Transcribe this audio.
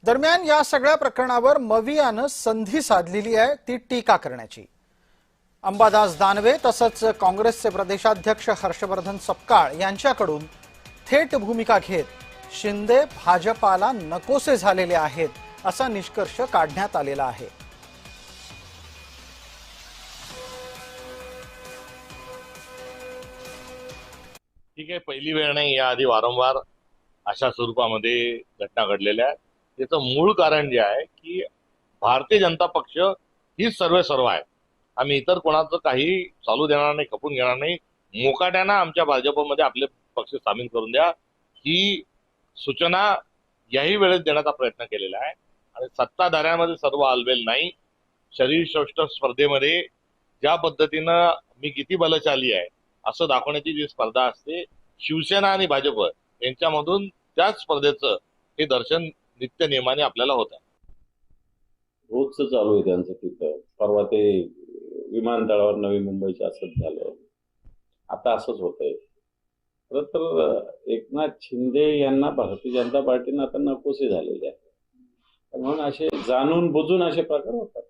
दरम्यान या सगळ्या प्रकरणावर मवियानं संधी साधलेली आहे ती टीका करण्याची। अंबादास दानवे तसंच काँग्रेसचे प्रदेशाध्यक्ष हर्षवर्धन सपकाळ यांच्याकडून थेट भूमिका घेत शिंदे भाजपाला नकोसे झालेले आहेत असा निष्कर्ष काढण्यात आलेला आहे। ठीक आहे, पहिली वेळ नाही, याआधी वारंवार अशा स्वरूपामध्ये घटना घडलेल्या आहेत। त्याचं मूळ कारण जे आहे की भारतीय जनता पक्ष ही सर्व आहे। आम्ही इतर कोणाचं काही चालू देणार नाही, खपून घेणार नाही। मोकाट्यानं आमच्या भाजपमध्ये आपले पक्ष सामील करून द्या ही सूचना याही वेळेस देण्याचा प्रयत्न केलेला आहे। आणि सत्ताधाऱ्यांमध्ये सर्व आलबेल नाही। शरीरश्रेष्ठ स्पर्धेमध्ये ज्या पद्धतीनं मी किती बलशाली आहे असं दाखवण्याची जी स्पर्धा असते, शिवसेना आणि भाजप यांच्यामधून त्याच स्पर्धेचं हे दर्शन नित्य नियमाने आपल्याला होत आहे। रोजच चालू आहे त्यांचं तिथं। परवा ते विमानतळावर नवी मुंबईचं असंच झालं, आता असंच होतंय। खरं तर एकनाथ शिंदे यांना भारतीय जनता पार्टीनं आता नकोसे झालेले आहे, म्हणून असे जाणून बुजून असे प्रकार होतात।